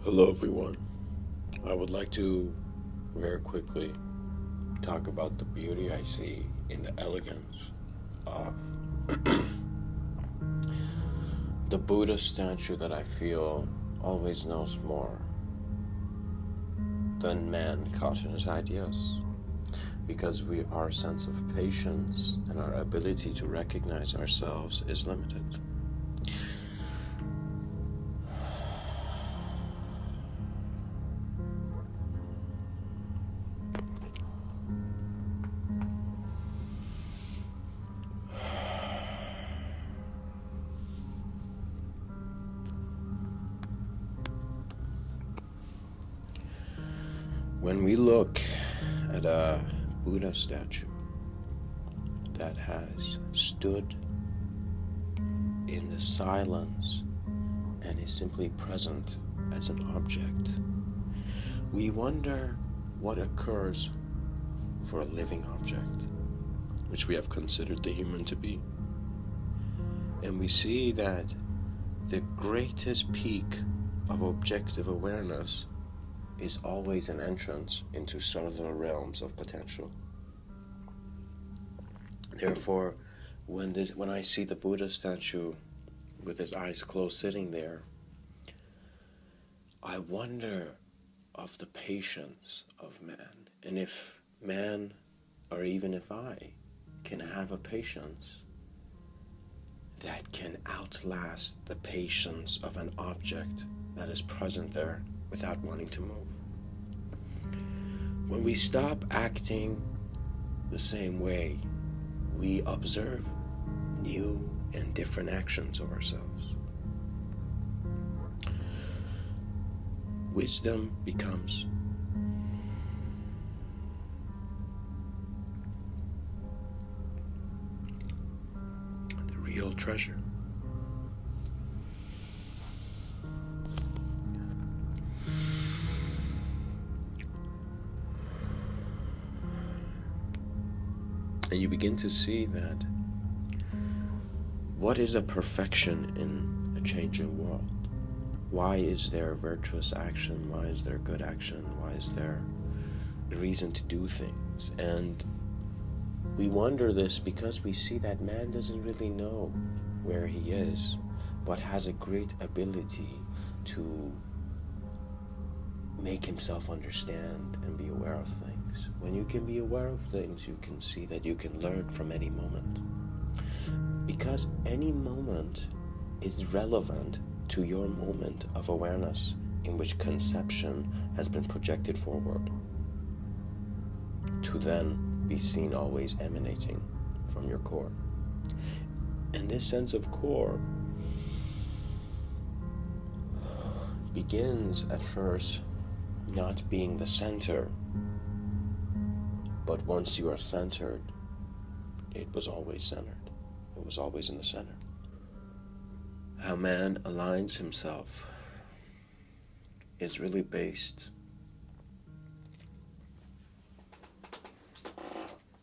Hello everyone. I would like to very quickly talk about the beauty I see in the elegance of the Buddha statue that I feel always knows more than man caught in his ideas. Because our sense of patience and our ability to recognize ourselves is limited. When we look at a Buddha statue that has stood in the silence and is simply present as an object, we wonder what occurs for a living object, which we have considered the human to be. And we see that the greatest peak of objective awareness is always an entrance into subtler realms of potential. Therefore, when I see the Buddha statue with his eyes closed sitting there, I wonder of the patience of man, and if man, or even if I, can have a patience that can outlast the patience of an object that is present there without wanting to move. When we stop acting the same way, we observe new and different actions of ourselves. Wisdom becomes the real treasure. And you begin to see that what is a perfection in a changing world? Why is there virtuous action? Why is there good action? Why is there a reason to do things? And we wonder this because we see that man doesn't really know where he is, but has a great ability to make himself understand and be aware of things. When you can be aware of things, you can see that you can learn from any moment. Because any moment is relevant to your moment of awareness in which conception has been projected forward, to then be seen always emanating from your core. And this sense of core begins at first not being the center, but once you are centered, it was always centered. It was always in the center. How man aligns himself is really based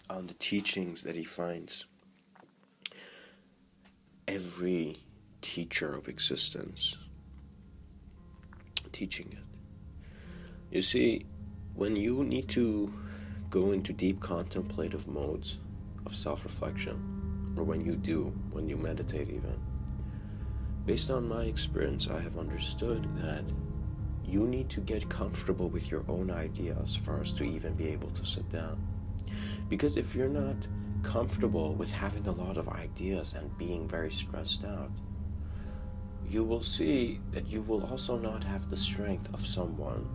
on the teachings that he finds every teacher of existence teaching it. You see, when you need to go into deep contemplative modes of self-reflection, or when you meditate even, based on my experience, I have understood that you need to get comfortable with your own ideas first to even be able to sit down. Because if you're not comfortable with having a lot of ideas and being very stressed out, you will see that you will also not have the strength of someone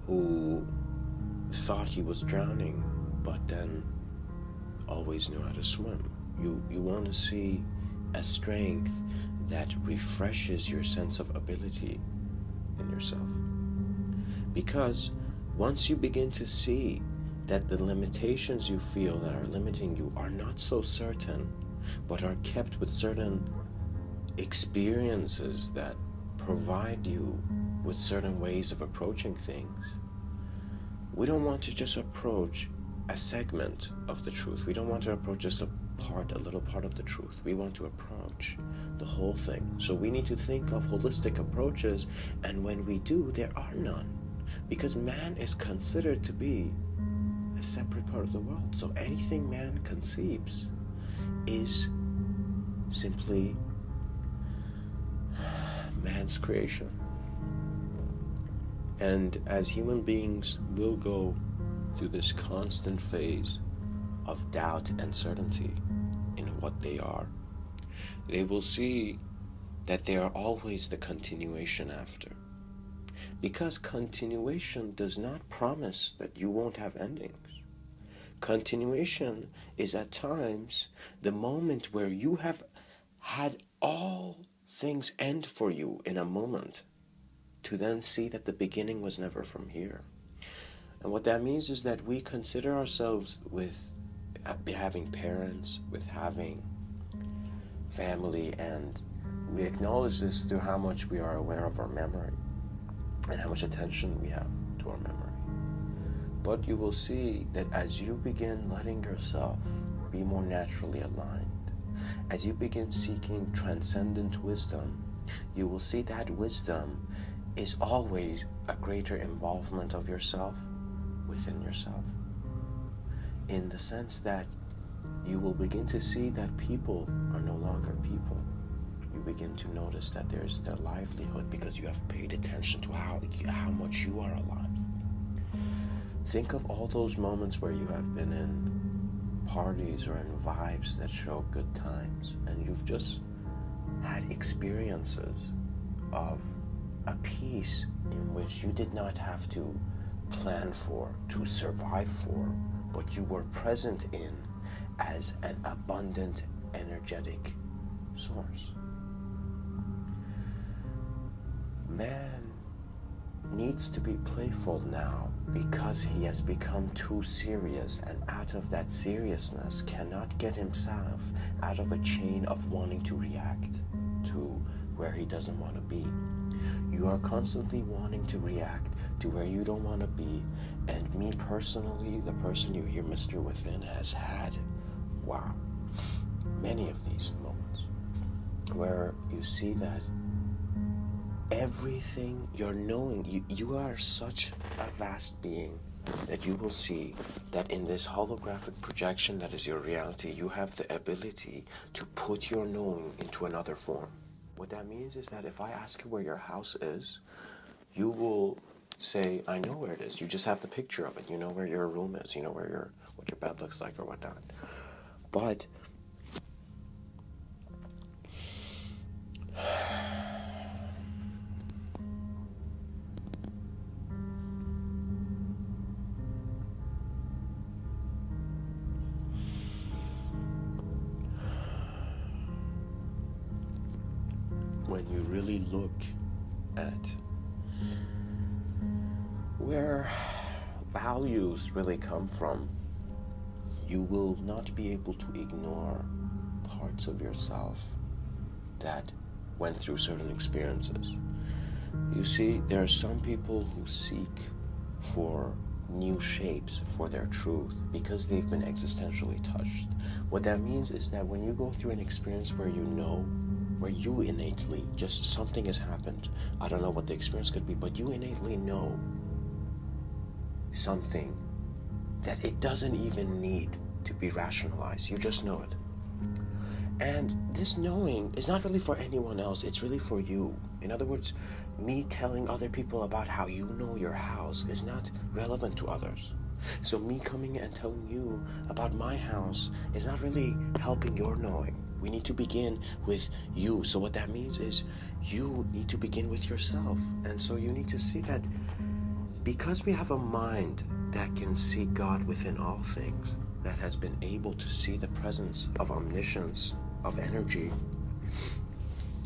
who thought he was drowning, but then always knew how to swim. You want to see a strength that refreshes your sense of ability in yourself. Because once you begin to see that the limitations you feel that are limiting you are not so certain, but are kept with certain experiences that provide you with certain ways of approaching things, we don't want to just approach a segment of the truth. We don't want to approach just a a little part of the truth. We want to approach the whole thing. So we need to think of holistic approaches, and when we do, there are none. Because man is considered to be a separate part of the world. So anything man conceives is simply man's creation. And as human beings will go through this constant phase of doubt and certainty in what they are, they will see that they are always the continuation after. Because continuation does not promise that you won't have endings. Continuation is at times the moment where you have had all things end for you in a moment, to then see that the beginning was never from here. And what that means is that we consider ourselves with having parents, with having family, and we acknowledge this through how much we are aware of our memory and how much attention we have to our memory. But you will see that as you begin letting yourself be more naturally aligned, as you begin seeking transcendent wisdom, you will see that wisdom is always a greater involvement of yourself within yourself. In the sense that you will begin to see that people are no longer people. You begin to notice that there's their livelihood because you have paid attention to how much you are alive. Think of all those moments where you have been in parties or in vibes that show good times, and you've just had experiences of a peace in which you did not have to plan for, to survive for, but you were present in as an abundant, energetic source. Man needs to be playful now because he has become too serious, and out of that seriousness cannot get himself out of a chain of wanting to react to where he doesn't want to be. You are constantly wanting to react to where you don't want to be, and me personally, the person you hear Mr.Within has had, wow, many of these moments where you see that everything you're knowing, you are such a vast being that you will see that in this holographic projection that is your reality, you have the ability to put your knowing into another form. What that means is that if I ask you where your house is, you will say, I know where it is. You just have the picture of it. You know where your room is. You know what your bed looks like or whatnot. But when you really look at where values really come from, you will not be able to ignore parts of yourself that went through certain experiences. You see, there are some people who seek for new shapes for their truth because they've been existentially touched. What that means is that when you go through an experience where you innately, just something has happened, I don't know what the experience could be, but you innately know something that it doesn't even need to be rationalized. You just know it. And this knowing is not really for anyone else, it's really for you. In other words, me telling other people about how you know your house is not relevant to others. So me coming and telling you about my house is not really helping your knowing. We need to begin with you. So what that means is you need to begin with yourself. And so you need to see that because we have a mind that can see God within all things, that has been able to see the presence of omniscience, of energy,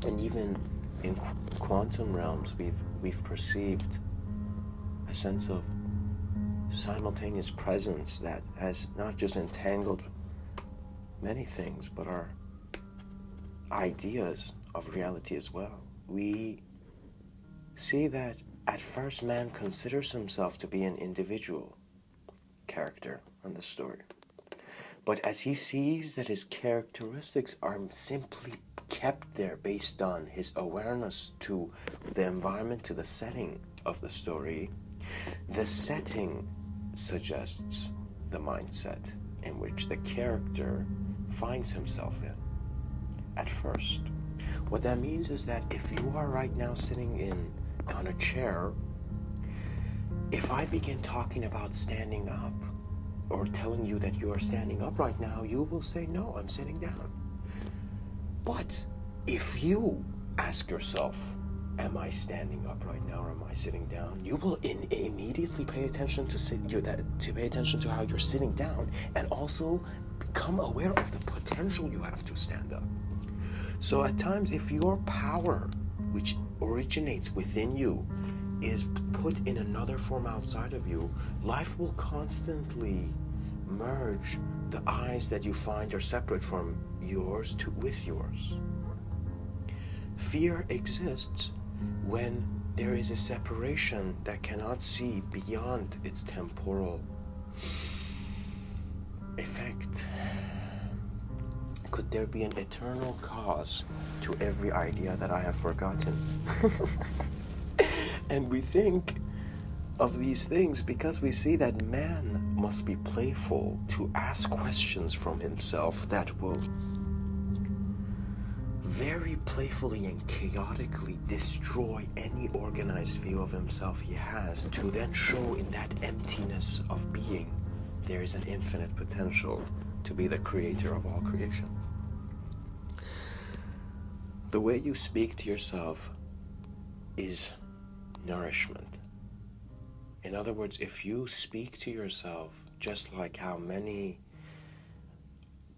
and even in quantum realms we've perceived a sense of simultaneous presence that has not just entangled many things but our ideas of reality as well. We see that at first man considers himself to be an individual character in the story. But as he sees that his characteristics are simply kept there based on his awareness to the environment, to the setting of the story, the setting suggests the mindset in which the character finds himself in at first. What that means is that if you are right now sitting on a chair, if I begin talking about standing up or telling you that you are standing up right now, you will say, no, I'm sitting down. But if you ask yourself, am I standing up right now or am I sitting down? You will immediately pay attention to how you're sitting down, and also become aware of the potential you have to stand up. So at times, if your power, which originates within you, is put in another form outside of you, life will constantly merge the eyes that you find are separate from yours with yours. Fear exists when there is a separation that cannot see beyond its temporal effect. Could there be an eternal cause to every idea that I have forgotten? And we think of these things because we see that man must be playful to ask questions from himself that will very playfully and chaotically destroy any organized view of himself he has, to then show in that emptiness of being there is an infinite potential to be the creator of all creation. The way you speak to yourself is nourishment. In other words, if you speak to yourself just like how many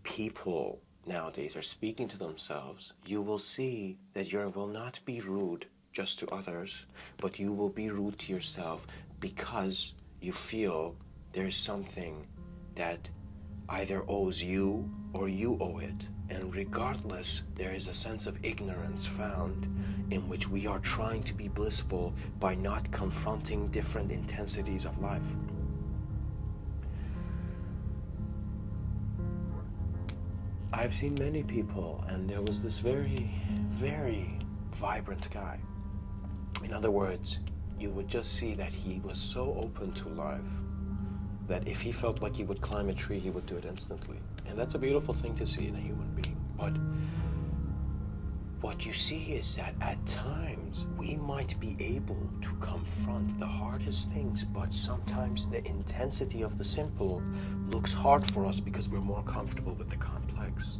people nowadays are speaking to themselves, you will see that you will not be rude just to others, but you will be rude to yourself because you feel there's something that either owes you or you owe it. And regardless, there is a sense of ignorance found in which we are trying to be blissful by not confronting different intensities of life. I've seen many people, and there was this very, very vibrant guy. In other words, you would just see that he was so open to life that if he felt like he would climb a tree, he would do it instantly. And that's a beautiful thing to see in a human being. But what you see is that at times we might be able to confront the hardest things, but sometimes the intensity of the simple looks hard for us because we're more comfortable with the complex.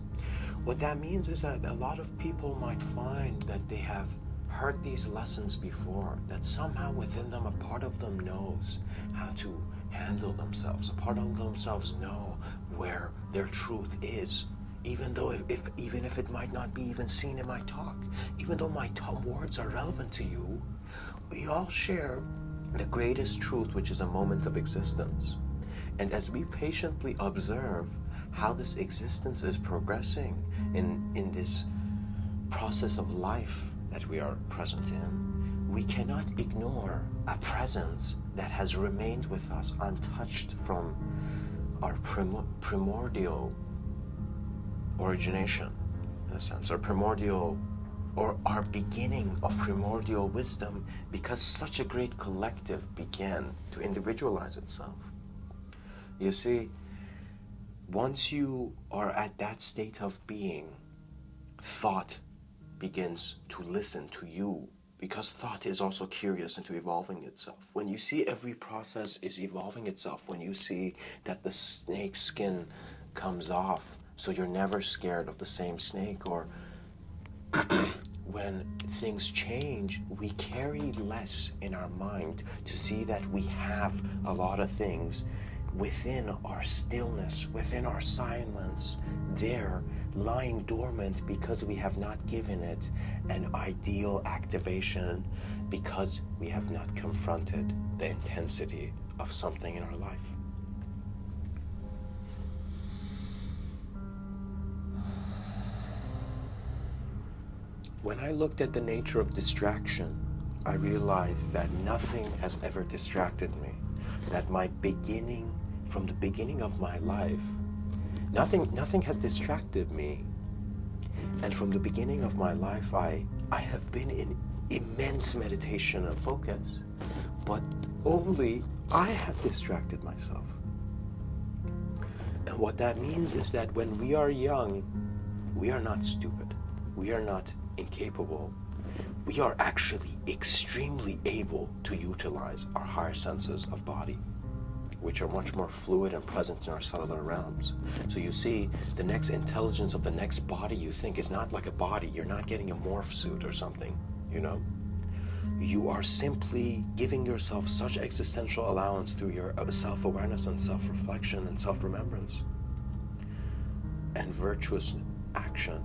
What that means is that a lot of people might find that they have heard these lessons before, that somehow within them a part of them knows how to handle themselves. A part of themselves know where their truth is, even though even if it might not be even seen in my talk, even though my words are relevant to you, we all share the greatest truth, which is a moment of existence. And as we patiently observe how this existence is progressing in this process of life that we are present in, we cannot ignore a presence that has remained with us untouched from our primordial origination, in a sense, our primordial, or our beginning of primordial wisdom, because such a great collective began to individualize itself. You see, once you are at that state of being, thought begins to listen to you, because thought is also curious into evolving itself. When you see every process is evolving itself, when you see that the snake skin comes off, so you're never scared of the same snake, or when things change, we carry less in our mind to see that we have a lot of things within our stillness, within our silence, there lying dormant because we have not given it an ideal activation, because we have not confronted the intensity of something in our life. When I looked at the nature of distraction, I realized that nothing has ever distracted me. That from the beginning of my life, Nothing has distracted me. And from the beginning of my life, I have been in immense meditation and focus, but only I have distracted myself. And what that means is that when we are young, we are not stupid. We are not incapable. We are actually extremely able to utilize our higher senses of body, which are much more fluid and present in our cellular realms. So you see, the next intelligence of the next body you think is not like a body. You're not getting a morph suit or something, you know? You are simply giving yourself such existential allowance through your self-awareness and self-reflection and self-remembrance and virtuous action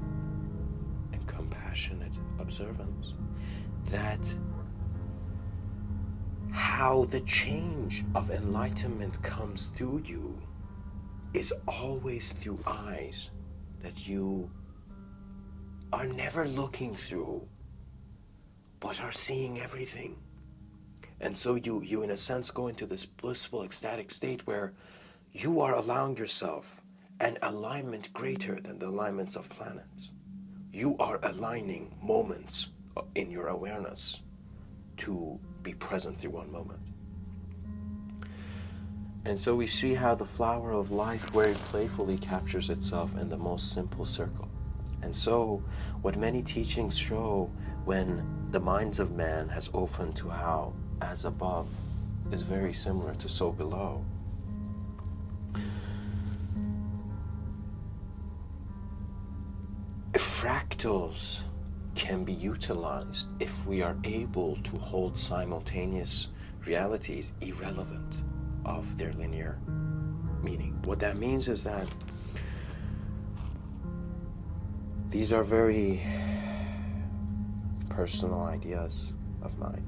and compassionate observance, that how the change of enlightenment comes through you is always through eyes that you are never looking through, but are seeing everything. And so you in a sense go into this blissful, ecstatic state where you are allowing yourself an alignment greater than the alignments of planets. You are aligning moments in your awareness to be present through one moment. And so we see how the flower of life very playfully captures itself in the most simple circle. And so what many teachings show, when the minds of man has opened to how as above is very similar to so below. Fractals can be utilized if we are able to hold simultaneous realities irrelevant of their linear meaning. What that means is that these are very personal ideas of mine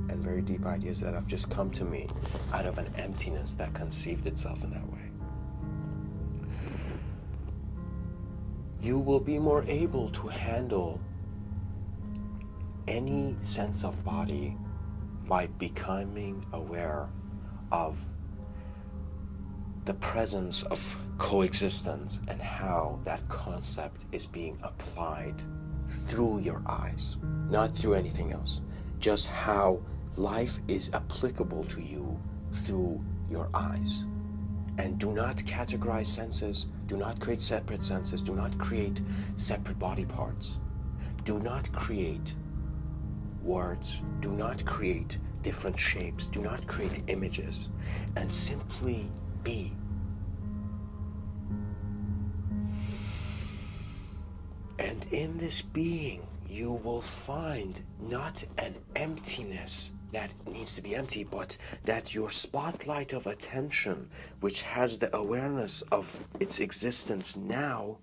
and very deep ideas that have just come to me out of an emptiness that conceived itself in that way. You will be more able to handle any sense of body by becoming aware of the presence of coexistence and how that concept is being applied through your eyes, not through anything else. Just how life is applicable to you through your eyes. And do not categorize senses, do not create separate senses, do not create separate body parts, do not create words, do not create different shapes, do not create images, and simply be. And in this being, you will find not an emptiness that needs to be empty, but that your spotlight of attention, which has the awareness of its existence now,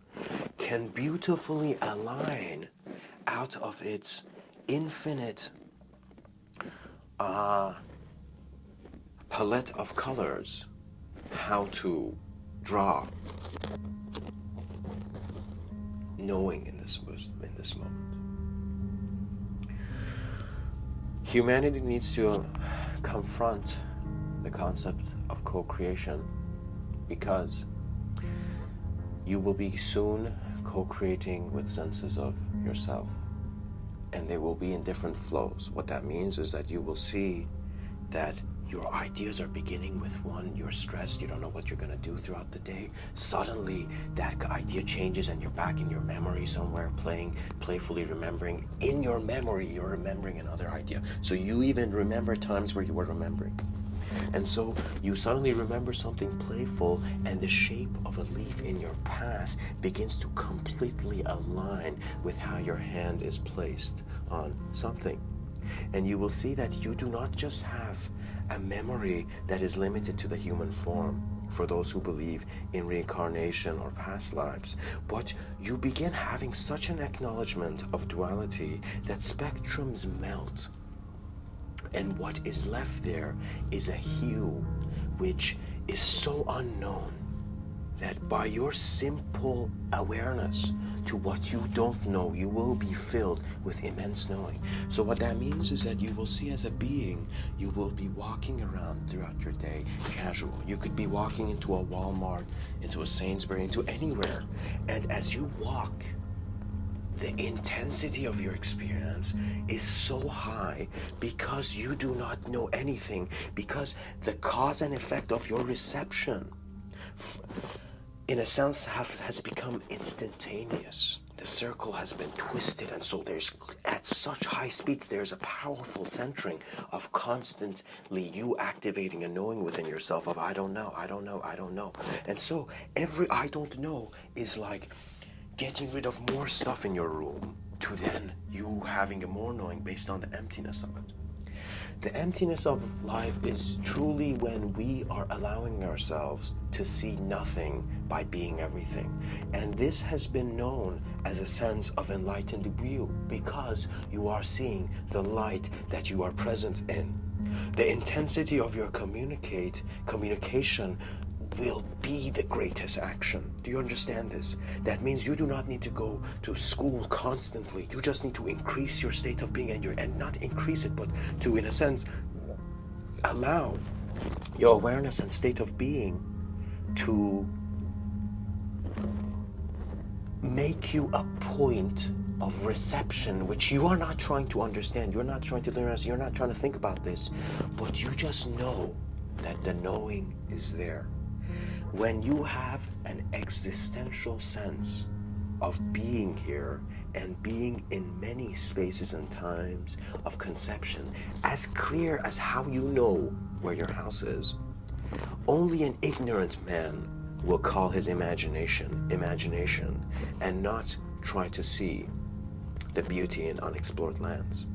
can beautifully align out of its infinite palette of colors how to draw, knowing in this moment. Humanity needs to confront the concept of co-creation, because you will be soon co-creating with senses of yourself, and they will be in different flows. What that means is that you will see that your ideas are beginning with one, you're stressed, you don't know what you're going to do throughout the day. Suddenly, that idea changes and you're back in your memory somewhere, playfully remembering. In your memory, you're remembering another idea. So you even remember times where you were remembering. And so you suddenly remember something playful, and the shape of a leaf in your past begins to completely align with how your hand is placed on something. And you will see that you do not just have a memory that is limited to the human form, for those who believe in reincarnation or past lives, but you begin having such an acknowledgement of duality that spectrums melt, and what is left there is a hue which is so unknown that by your simple awareness to what you don't know, you will be filled with immense knowing. So what that means is that you will see as a being, you will be walking around throughout your day casual. You could be walking into a Walmart, into a Sainsbury, into anywhere. And as you walk, the intensity of your experience is so high because you do not know anything, because the cause and effect of your reception in a sense has become instantaneous. The circle has been twisted, and so there's, at such high speeds, there's a powerful centering of constantly you activating a knowing within yourself of I don't know, I don't know, I don't know. And so every I don't know is like getting rid of more stuff in your room to then you having a more knowing based on the emptiness of it. The emptiness of life is truly when we are allowing ourselves to see nothing by being everything. And this has been known as a sense of enlightened view because you are seeing the light that you are present in. The intensity of your communication will be the greatest action. Do you understand this? That means you do not need to go to school constantly. You just need to increase your state of being and not increase it, but to, in a sense, allow your awareness and state of being to make you a point of reception, which you are not trying to understand. You're not trying to learn, you're not trying to think about this, but you just know that the knowing is there. When you have an existential sense of being here and being in many spaces and times of conception, as clear as how you know where your house is, only an ignorant man will call his imagination and not try to see the beauty in unexplored lands.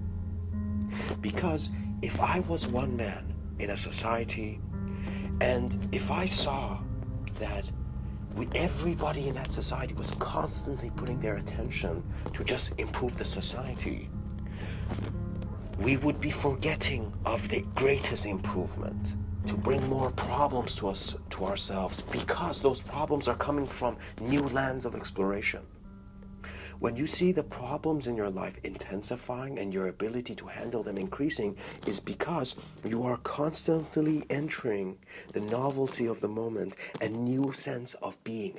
Because if I was one man in a society, and if I saw that everybody in that society was constantly putting their attention to just improve the society, we would be forgetting of the greatest improvement, to bring more problems to us, to ourselves, because those problems are coming from new lands of exploration. When you see the problems in your life intensifying and your ability to handle them increasing, is because you are constantly entering the novelty of the moment, a new sense of being.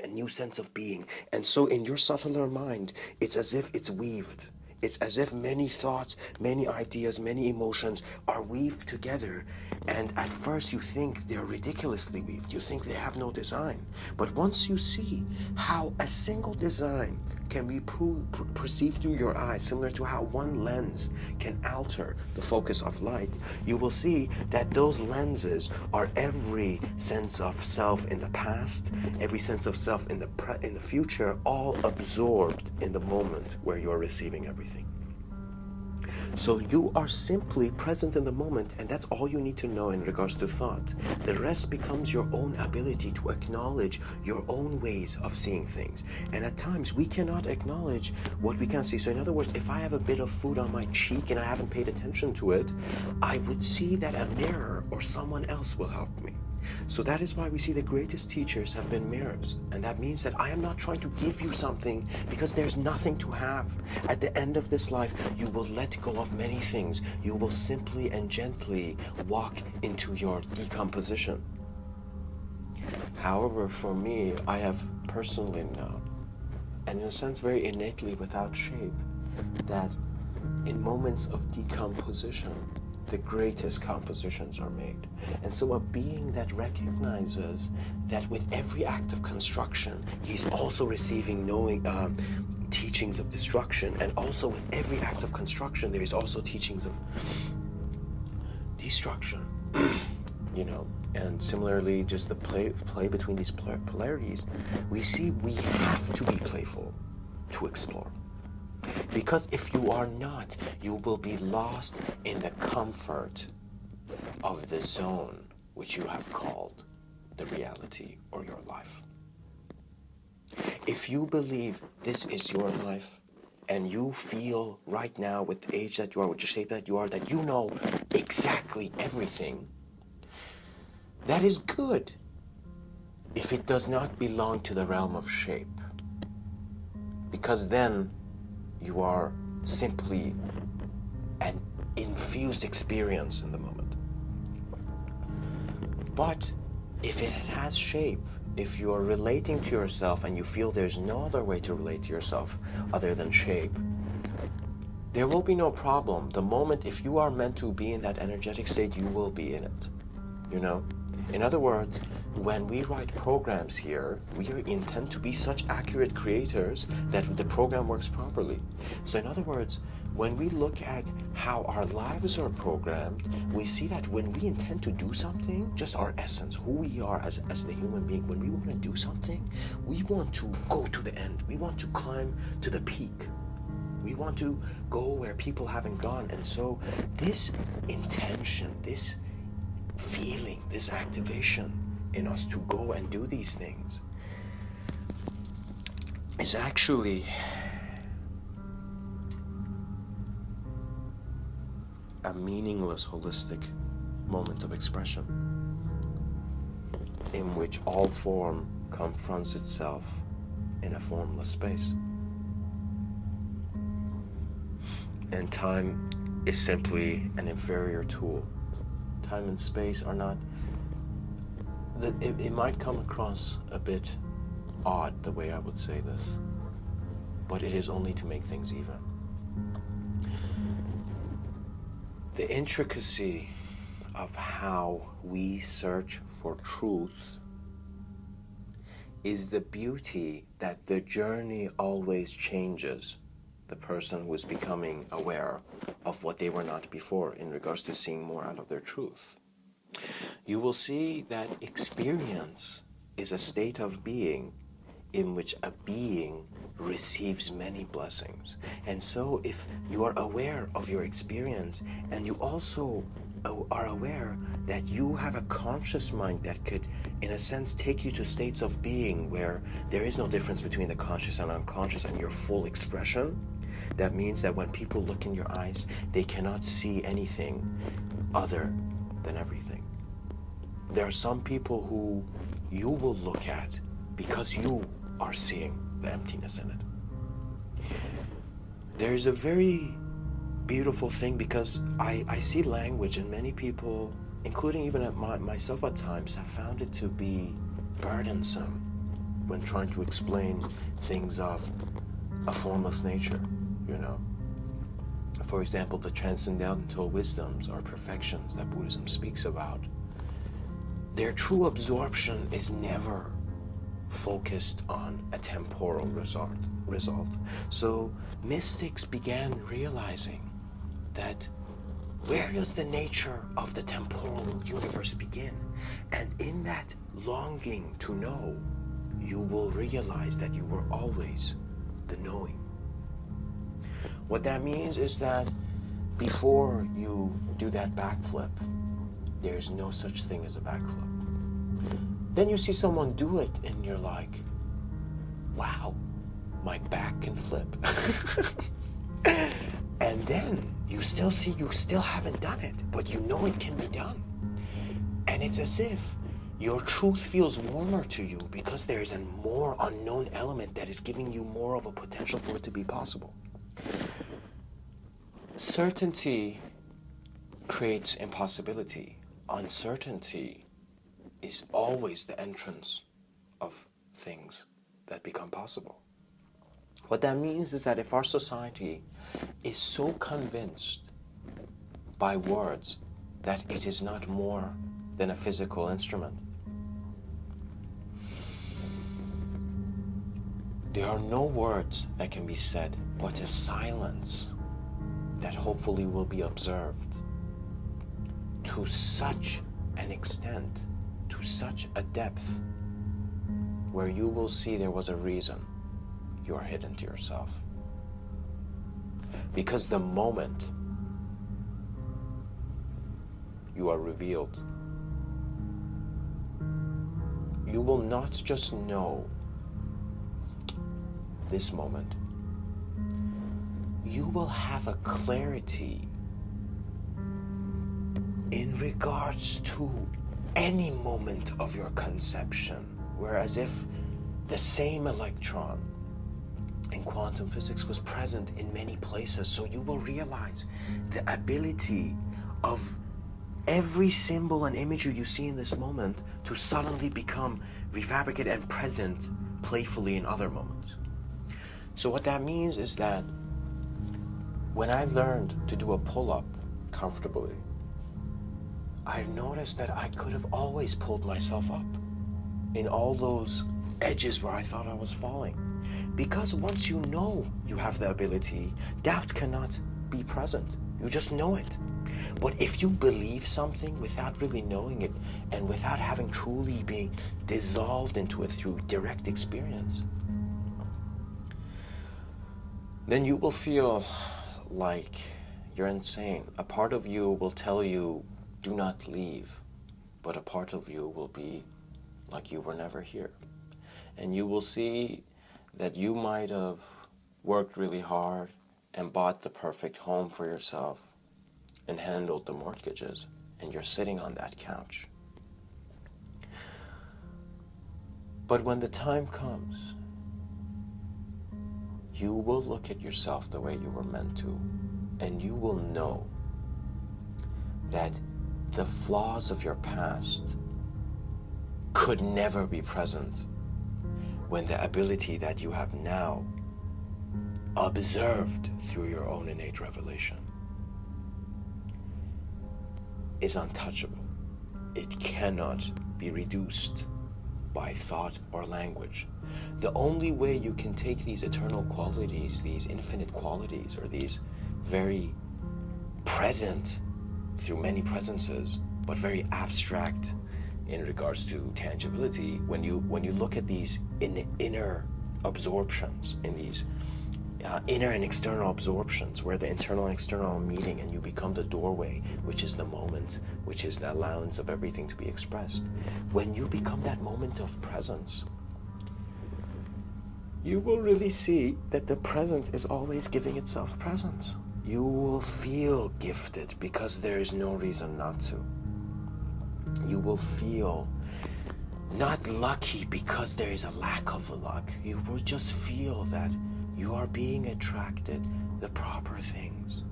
And so in your subtler mind, it's as if it's weaved. It's as if many thoughts, many ideas, many emotions are weaved together. And at first you think they're ridiculously weaved. You think they have no design. But once you see how a single design can be perceived through your eyes, similar to how one lens can alter the focus of light, you will see that those lenses are every sense of self in the past, every sense of self in the future, all absorbed in the moment where you are receiving everything. So you are simply present in the moment, and that's all you need to know in regards to thought. The rest becomes your own ability to acknowledge your own ways of seeing things. And at times we cannot acknowledge what we can see. So in other words, if I have a bit of food on my cheek and I haven't paid attention to it, I would see that a mirror or someone else will help me. So that is why we see the greatest teachers have been mirrors. And that means that I am not trying to give you something because there's nothing to have. At the end of this life, you will let go of many things. You will simply and gently walk into your decomposition. However, for me, I have personally known, and in a sense very innately without shape, that in moments of decomposition, the greatest compositions are made. And so a being that recognizes that with every act of construction, he's also receiving knowing teachings of destruction, and also with every act of construction, there is also teachings of destruction. And similarly, just the play between these polarities, we see we have to be playful to explore. Because if you are not, you will be lost in the comfort of the zone which you have called the reality or your life. If you believe this is your life, and you feel right now with the age that you are, with the shape that you are, that you know exactly everything, that is good. if it does not belong to the realm of shape, because then you are simply an infused experience in the moment. But if it has shape, if you are relating to yourself and you feel there's no other way to relate to yourself other than shape, there will be no problem. The moment, if you are meant to be in that energetic state, you will be in it, you know? In other words, when we write programs here, we intend to be such accurate creators that the program works properly. So in other words, when we look at how our lives are programmed, we see that when we intend to do something, just our essence, who we are as the human being, when we want to do something, we want to go to the end. We want to climb to the peak. We want to go where people haven't gone. And so this intention, this feeling, this activation in us to go and do these things is actually a meaningless, holistic moment of expression in which all form confronts itself in a formless space. And time is simply an inferior tool. Time and space are not... It might come across a bit odd the way I would say this, but it is only to make things even. The intricacy of how we search for truth is the beauty that the journey always changes the person who is becoming aware of what they were not before in regards to seeing more out of their truth. You will see that experience is a state of being in which a being receives many blessings. And so if you are aware of your experience and you also are aware that you have a conscious mind that could, in a sense, take you to states of being where there is no difference between the conscious and unconscious and your full expression, that means that when people look in your eyes, they cannot see anything other than everything. There are some people who you will look at because you are seeing the emptiness in it. There is a very beautiful thing because I see language, and many people, including even myself at times, have found it to be burdensome when trying to explain things of a formless nature, you know. For example, the transcendental wisdoms or perfections that Buddhism speaks about, their true absorption is never focused on a temporal result. So mystics began realizing that where does the nature of the temporal universe begin? And in that longing to know, you will realize that you were always the knowing. What that means is that before you do that backflip, there is no such thing as a backflip. Then you see someone do it and you're like, wow, my back can flip. And then you still see you still haven't done it, but you know it can be done. And it's as if your truth feels warmer to you because there is a more unknown element that is giving you more of a potential for it to be possible. Certainty creates impossibility. Uncertainty is always the entrance of things that become possible. What that means is that if our society is so convinced by words that it is not more than a physical instrument, there are no words that can be said but a silence that hopefully will be observed to such an extent, to such a depth, where you will see there was a reason you are hidden to yourself. Because the moment you are revealed, you will not just know this moment, you will have a clarity in regards to any moment of your conception where as if the same electron in quantum physics was present in many places. So you will realize the ability of every symbol and imagery you see in this moment to suddenly become refabricated and present playfully in other moments. So what that means is that when I learned to do a pull-up comfortably, I noticed that I could have always pulled myself up in all those edges where I thought I was falling. Because once you know you have the ability, doubt cannot be present. You just know it. But if you believe something without really knowing it and without having truly being dissolved into it through direct experience, then you will feel like you're insane. A part of you will tell you, do not leave. But a part of you will be like you were never here. And you will see that you might have worked really hard and bought the perfect home for yourself and handled the mortgages, and you're sitting on that couch. But when the time comes, you will look at yourself the way you were meant to, and you will know that the flaws of your past could never be present when the ability that you have now observed through your own innate revelation is untouchable. It cannot be reduced by thought or language. The only way you can take these eternal qualities, these infinite qualities, or these very present through many presences, but very abstract in regards to tangibility, when you look at these inner absorptions, in these inner and external absorptions, where the internal and external are meeting, and you become the doorway, which is the moment, which is the allowance of everything to be expressed. When you become that moment of presence, you will really see that the present is always giving itself presence. You will feel gifted because there is no reason not to. You will feel not lucky because there is a lack of luck. You will just feel that you are being attracted the proper things.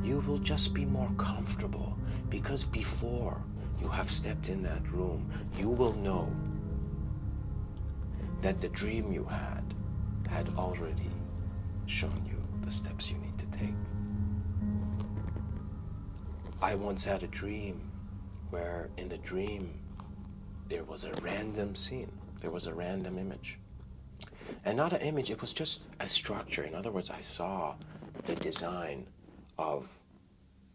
You will just be more comfortable because before you have stepped in that room, you will know that the dream you had already shown you the steps you need to take. I once had a dream where in the dream there was a random scene, there was a random image. And not an image, it was just a structure. In other words, I saw the design of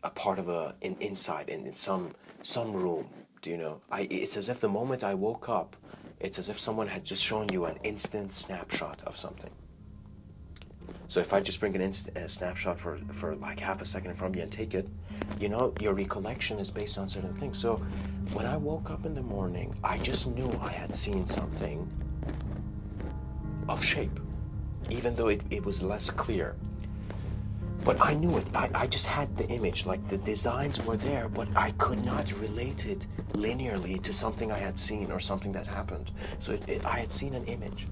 a part of inside in some room. Do you know? It's as if the moment I woke up, it's as if someone had just shown you an instant snapshot of something. So if I just bring a snapshot for like half a second in front of you and take it, you know, your recollection is based on certain things. So when I woke up in the morning, I just knew I had seen something of shape, even though it was less clear. But I knew it. I just had the image, like the designs were there, but I could not relate it linearly to something I had seen or something that happened. So I had seen an image.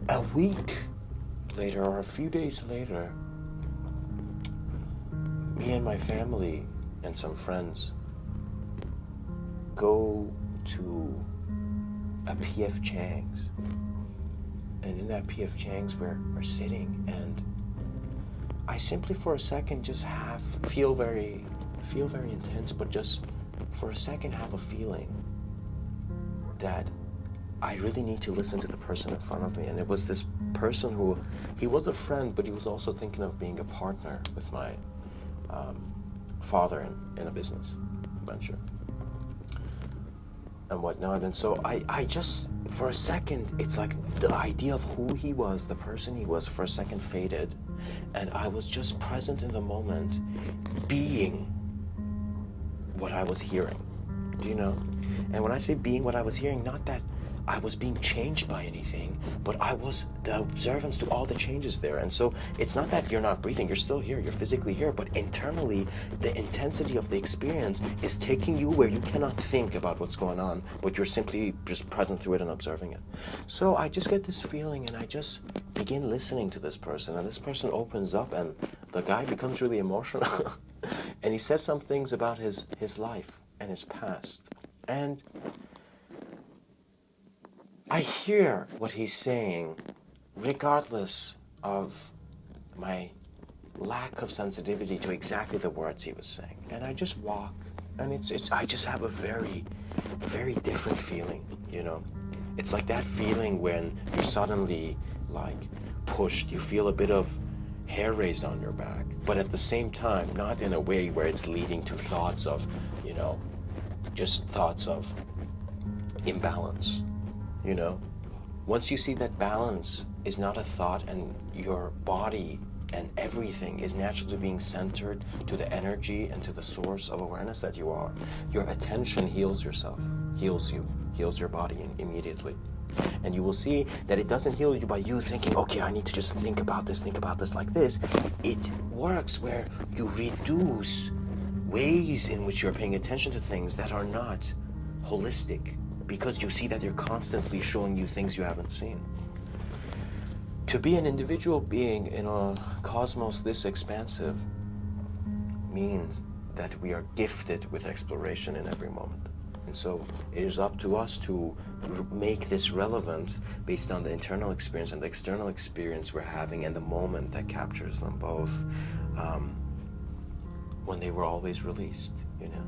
A week later, or a few days later, me and my family and some friends go to a P.F. Chang's. And in that P.F. Chang's we're sitting, and I simply for a second just feel very intense, but just for a second have a feeling that I really need to listen to the person in front of me. And it was this person who, he was a friend, but he was also thinking of being a partner with my father in a business venture and whatnot. And so I just, for a second, it's like the idea of who he was, the person he was, for a second faded, and I was just present in the moment, being what I was hearing, you know? And when I say being what I was hearing, not that I was being changed by anything, but I was the observance to all the changes there. And so it's not that you're not breathing, you're still here, you're physically here, but internally, the intensity of the experience is taking you where you cannot think about what's going on, but you're simply just present through it and observing it. So I just get this feeling, and I just begin listening to this person, and this person opens up, and the guy becomes really emotional. And he says some things about his life and his past. And I hear what he's saying, regardless of my lack of sensitivity to exactly the words he was saying. And I just walk, and I just have a very, very different feeling, you know. It's like that feeling when you're suddenly, like, pushed. You feel a bit of hair raised on your back, but at the same time, not in a way where it's leading to thoughts of, you know, just thoughts of imbalance. You know, once you see that balance is not a thought, and your body and everything is naturally being centered to the energy and to the source of awareness that you are, your attention heals yourself, heals you, heals your body immediately. And you will see that it doesn't heal you by you thinking, okay, I need to just think about this like this. It works where you reduce ways in which you're paying attention to things that are not holistic, because you see that they're constantly showing you things you haven't seen. To be an individual being in a cosmos this expansive means that we are gifted with exploration in every moment. And so it is up to us to make this relevant based on the internal experience and the external experience we're having, and the moment that captures them both, when they were always released, you know.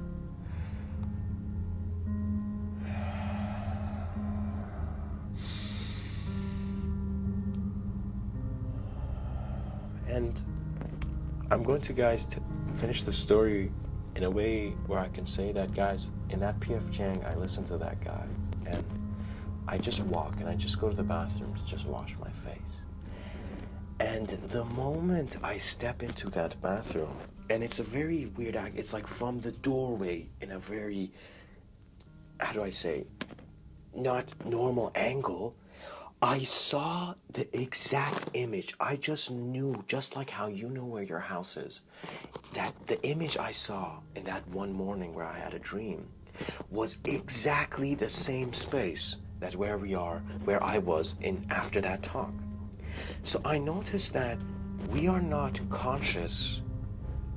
And I'm going to, guys, to finish the story in a way where I can say that, guys, in that PF Chang, I listen to that guy, and I just walk, and I just go to the bathroom to just wash my face. And the moment I step into that bathroom, and it's a very weird act, it's like from the doorway in a very, how do I say, not normal angle, I saw the exact image. I just knew, just like how you know where your house is, that the image I saw in that one morning where I had a dream was exactly the same space that where I was in after that talk. So I noticed that we are not conscious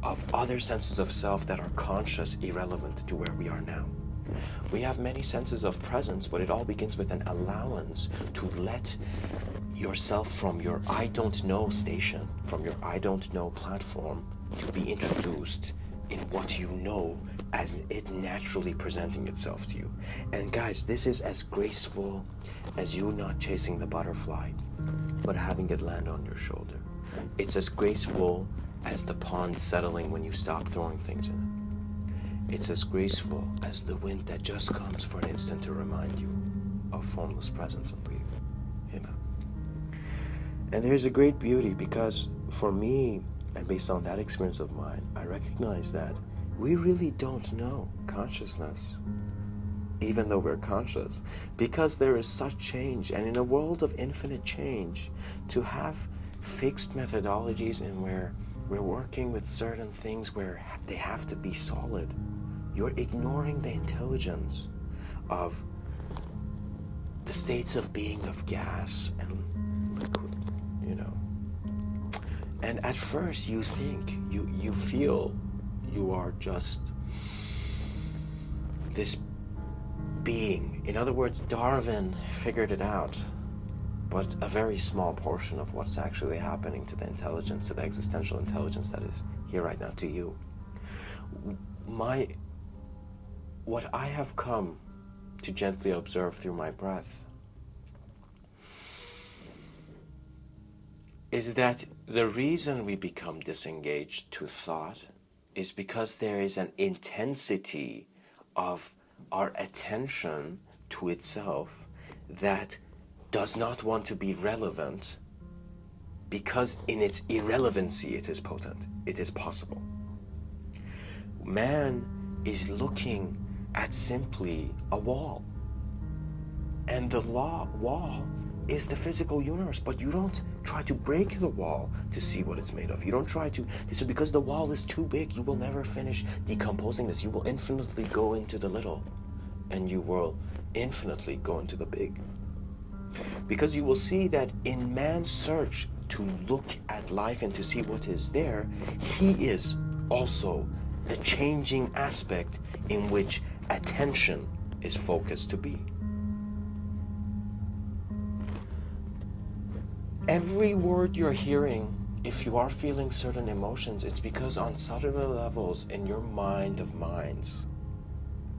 of other senses of self that are conscious, irrelevant to where we are now. We have many senses of presence, but it all begins with an allowance to let yourself from your I don't know station, from your I don't know platform, to be introduced in what you know as it naturally presenting itself to you. And guys, this is as graceful as you not chasing the butterfly, but having it land on your shoulder. It's as graceful as the pond settling when you stop throwing things in it. It's as graceful as the wind that just comes for an instant to remind you of formless presence and leave, you know. And there's a great beauty, because for me, and based on that experience of mine, I recognize that we really don't know consciousness, even though we're conscious, because there is such change. And in a world of infinite change, to have fixed methodologies and where we're working with certain things where they have to be solid, you're ignoring the intelligence of the states of being of gas and liquid, you know. And at first you think, you feel you are just this being. In other words, Darwin figured it out, but a very small portion of what's actually happening to the intelligence, to the existential intelligence that is here right now, to you. What I have come to gently observe through my breath is that the reason we become disengaged to thought is because there is an intensity of our attention to itself that does not want to be relevant, because in its irrelevancy it is potent, it is possible. Man is looking at simply a wall. And the wall is the physical universe, but you don't try to break the wall to see what it's made of. You don't try to, so because the wall is too big, you will never finish decomposing this. You will infinitely go into the little, and you will infinitely go into the big. Because you will see that in man's search to look at life and to see what is there, he is also the changing aspect in which attention is focused to be. Every word you're hearing, if you are feeling certain emotions, it's because on subtler levels in your mind of minds,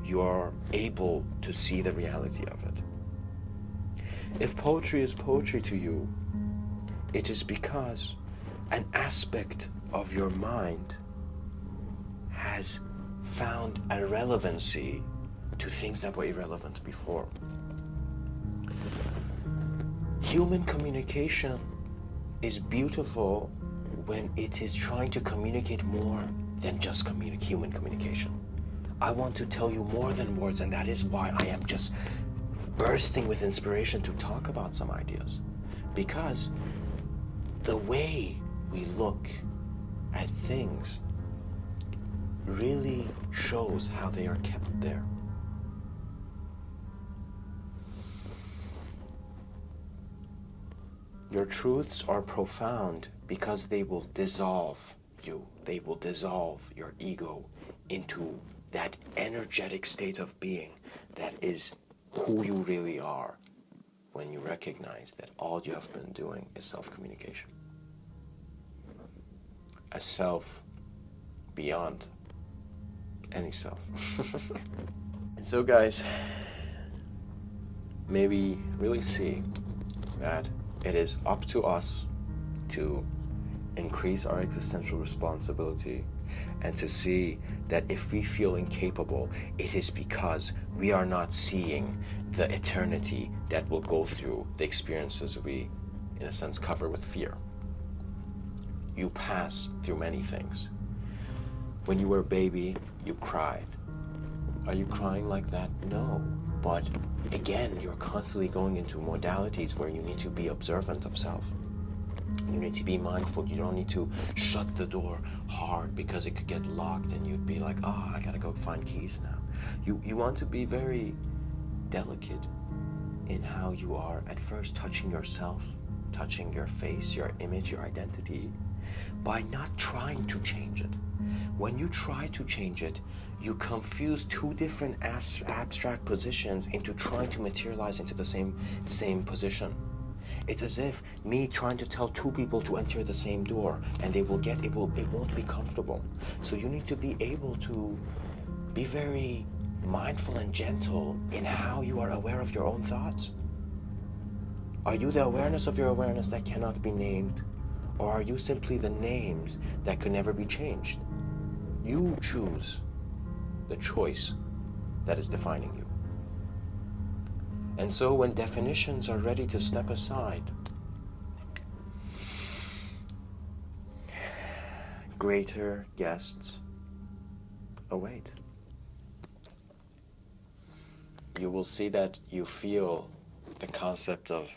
you're able to see the reality of it. If poetry is poetry to you, it is because an aspect of your mind has found a relevancy to things that were irrelevant before. Human communication is beautiful when it is trying to communicate more than just human communication. I want to tell you more than words, and that is why I am just bursting with inspiration to talk about some ideas. Because the way we look at things really shows how they are kept there. Your truths are profound because they will dissolve you. They will dissolve your ego into that energetic state of being that is who you really are when you recognize that all you have been doing is self-communication. A self beyond any self. And so guys, maybe really see that it is up to us to increase our existential responsibility and to see that if we feel incapable, it is because we are not seeing the eternity that will go through the experiences we, in a sense, cover with fear. You pass through many things. When you were a baby, you cried. Are you crying like that? No. But again, you're constantly going into modalities where you need to be observant of self. You need to be mindful. You don't need to shut the door hard because it could get locked and you'd be like, oh, I gotta go find keys now. You want to be very delicate in how you are at first touching yourself, touching your face, your image, your identity, by not trying to change it. When you try to change it, you confuse two different abstract positions into trying to materialize into the same position. It's as if me trying to tell two people to enter the same door, and it won't be comfortable. So you need to be able to be very mindful and gentle in how you are aware of your own thoughts. Are you the awareness of your awareness that cannot be named, or are you simply the names that could never be changed? You choose the choice that is defining you. And so when definitions are ready to step aside, greater guests await. You will see that you feel the concept of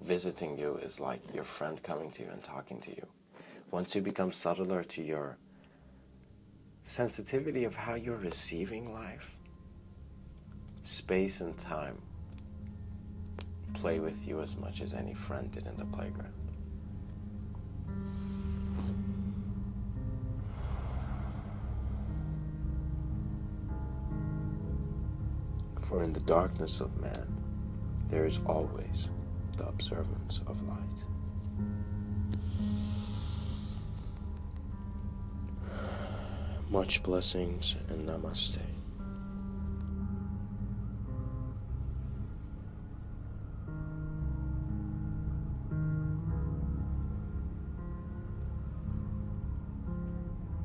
visiting you is like your friend coming to you and talking to you. Once you become subtler to your sensitivity of how you're receiving life, space and time play with you as much as any friend did in the playground. For in the darkness of man, there is always the observance of light. Much blessings and namaste.